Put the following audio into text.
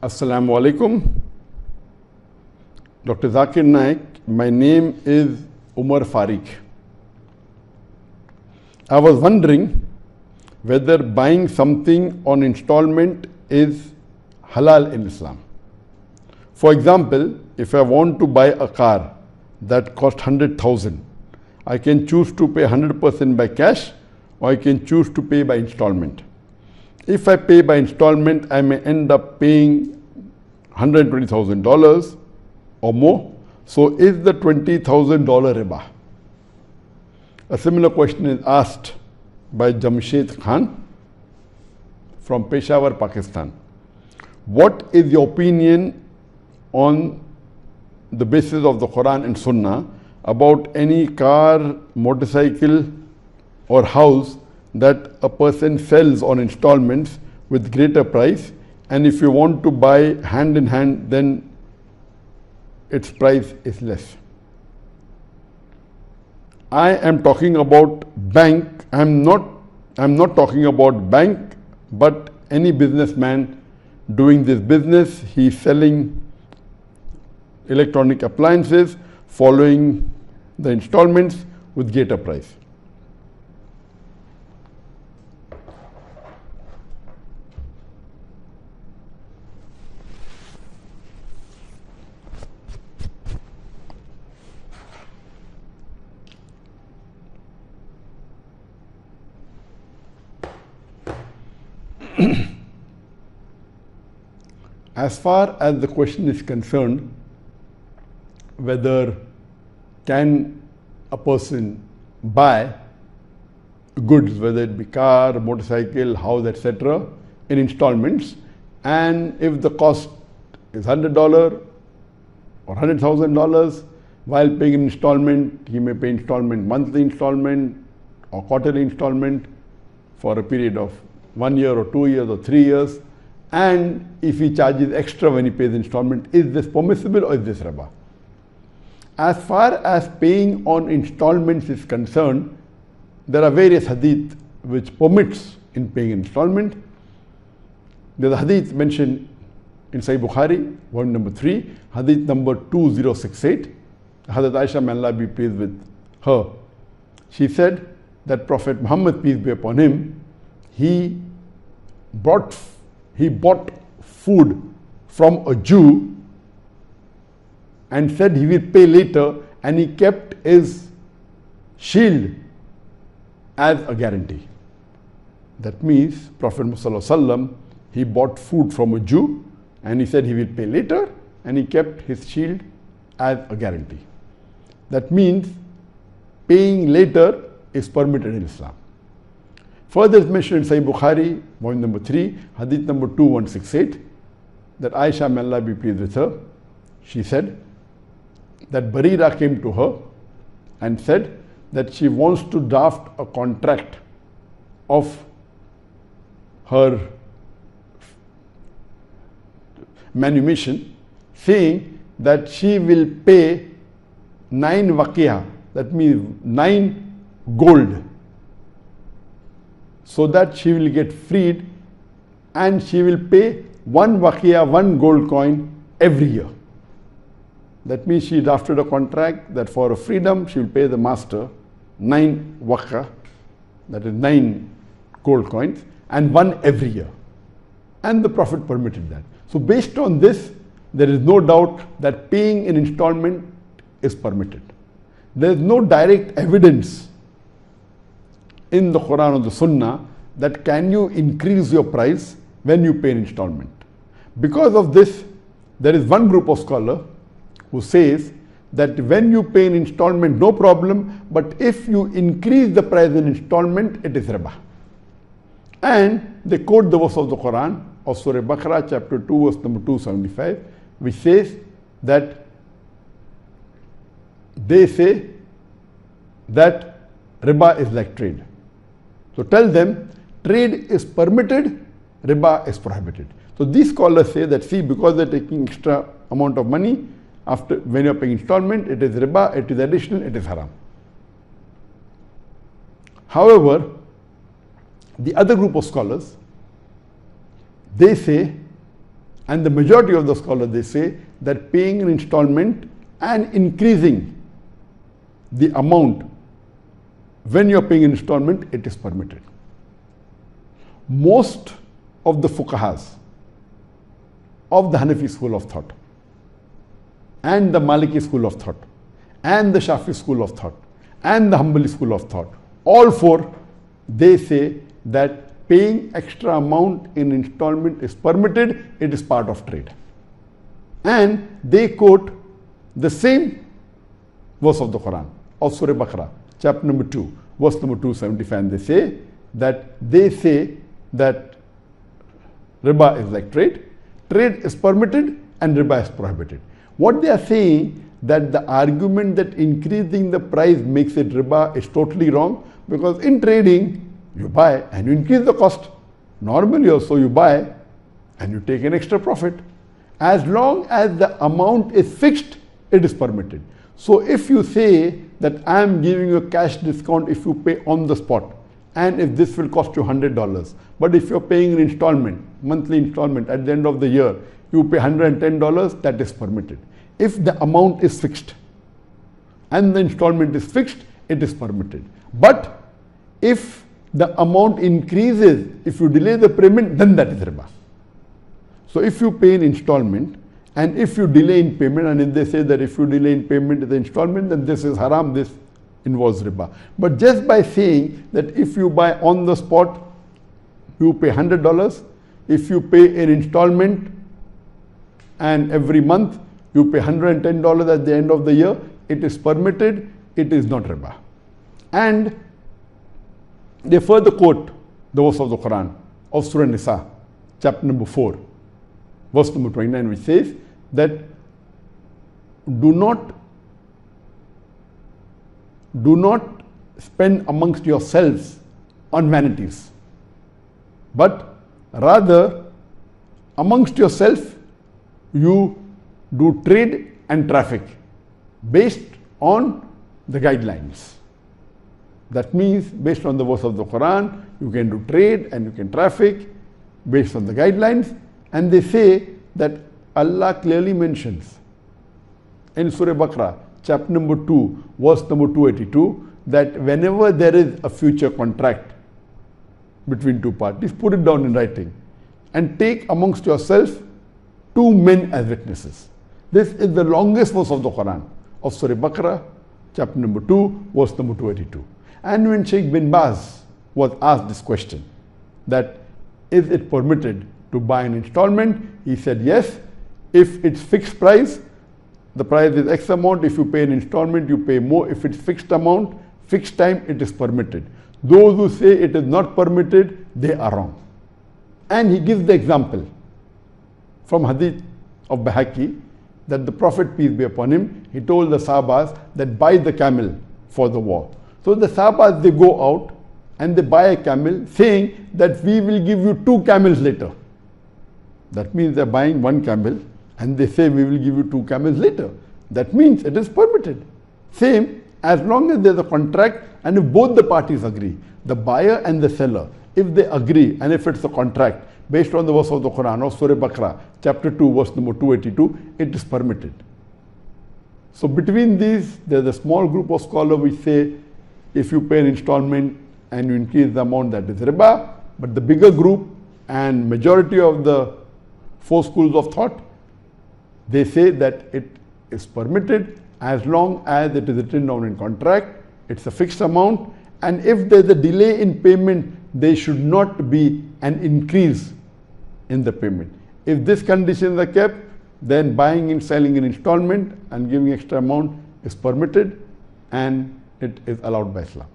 Assalamu alaikum. Dr. Zakir Nayak, my name is Umar Farooq. I was wondering whether buying something on installment is halal in Islam. For example, if I want to buy a car that costs 100,000, I can choose to pay 100% by cash or I can choose to pay by installment. If I pay by installment, I may end up paying $120,000 or more. So is the $20,000 riba? A similar question is asked by Jamshed Khan from Peshawar, Pakistan. What is your opinion on the basis of the Quran and Sunnah about any car, motorcycle or house that a person sells on installments with greater price, and if you want to buy hand in hand, then its price is less? I am talking about bank. I'm not talking about bank, but any businessman doing this business. He's selling electronic appliances, following the installments with greater price. As far as the question is concerned, whether can a person buy goods, whether it be car, motorcycle, house, etc., in installments, and if the cost is $100 or $100,000, while paying an installment, he may pay installment, monthly installment or quarterly installment for a period of 1 year or 2 years or 3 years. And if he charges extra when he pays installment, is this permissible or is this riba? As far as paying on installments is concerned, there are various hadith which permits in paying installment. There is a hadith mentioned in Sahih Bukhari, volume number 3, hadith number 2068. Hazrat Aisha, may Allah be pleased with her, she said that Prophet Muhammad, peace be upon him, he bought food from a Jew and said he will pay later, and he kept his shield as a guarantee. That means Prophet Muhammad, he bought food from a Jew and he said he will pay later, and he kept his shield as a guarantee. That means paying later is permitted in Islam. Further is mentioned in Sahih Bukhari, volume number 3, hadith number 2168, that Aisha, may Allah be pleased with her, she said that Barira came to her and said that she wants to draft a contract of her manumission, saying that she will pay 9 waqiyah, that means 9 gold, so that she will get freed, and she will pay 1 waqiyah, 1 gold coin every year. That means she drafted a contract that for a freedom she will pay the master 9 waqiyah, that is 9 gold coins, and 1 every year. And the Prophet permitted that. So based on this, there is no doubt that paying in installment is permitted. There is no direct evidence in the Quran or the Sunnah that can you increase your price when you pay an installment. Because of this, there is one group of scholars who says that when you pay an installment, no problem, but if you increase the price in installment, it is riba. And they quote the verse of the Quran of Surah Baqarah, chapter 2, verse number 275, which says that they say that riba is like trade. So tell them trade is permitted, riba is prohibited. So these scholars say that, see, because they're taking extra amount of money after when you're paying installment, it is riba, it is additional, it is haram. However, the other group of scholars, they say And the majority of the scholars, they say that paying an installment and increasing the amount when you are paying an installment, it is permitted. Most of the fuqahas of the Hanafi school of thought and the Maliki school of thought and the Shafi school of thought and the Hanbali school of thought, all four, they say that paying extra amount in installment is permitted, it is part of trade. And they quote the same verse of the Quran, of Surah Baqarah, chapter number 2, verse number 275, and they say that riba is like trade is permitted and riba is prohibited. What they are saying, that the argument that increasing the price makes it riba is totally wrong, because in trading you buy and you increase the cost. Normally also you buy and you take an extra profit. As long as the amount is fixed, it is permitted. So if you say that I am giving you a cash discount if you pay on the spot, and if this will cost you $100, but if you're paying an installment, monthly installment at the end of the year, you pay $110, that is permitted. If the amount is fixed and the installment is fixed, it is permitted. But if the amount increases, if you delay the payment, then that is riba. So if you pay an installment and if you delay in payment, and if they say that if you delay in payment of the installment, then this is haram, this involves riba. But just by saying that if you buy on the spot, you pay $100. If you pay an installment and every month you pay $110 at the end of the year, it is permitted, it is not riba. And they further quote the verse of the Quran of Surah Nisa, chapter number 4, verse number 29, which says that do not spend amongst yourselves on vanities, but rather amongst yourself you do trade and traffic based on the guidelines. That means based on the verse of the Quran, you can do trade and you can traffic based on the guidelines. And they say that Allah clearly mentions in Surah Baqarah, chapter number 2, verse number 282, that whenever there is a future contract between two parties, put it down in writing and take amongst yourself 2 men as witnesses. This is the longest verse of the Quran of Surah Baqarah, chapter number 2, verse number 282. And when Sheikh bin Baz was asked this question, that is it permitted to buy an installment, he said yes, if it's fixed price, the price is X amount. If you pay an installment, you pay more. If it's fixed amount, fixed time, it is permitted. Those who say it is not permitted, they are wrong. And he gives the example from hadith of Bahaki, that the Prophet, peace be upon him, he told the Sahabas that buy the camel for the war. So the Sahabas, they go out and they buy a camel, saying that we will give you 2 camels later. That means they're buying 1 camel and they say we will give you 2 camels later. That means it is permitted. Same, as long as there's a contract and if both the parties agree, the buyer and the seller, if they agree and if it's a contract based on the verse of the Quran of Surah Baqarah, chapter 2, verse number 282, it is permitted. So between these, there's a small group of scholars which say if you pay an installment and you increase the amount, that is riba. But the bigger group and majority of the 4 schools of thought, they say that it is permitted as long as it is written down in contract, it's a fixed amount, and if there's a delay in payment, there should not be an increase in the payment. If these conditions are kept, then buying and selling an installment and giving extra amount is permitted and it is allowed by Islam.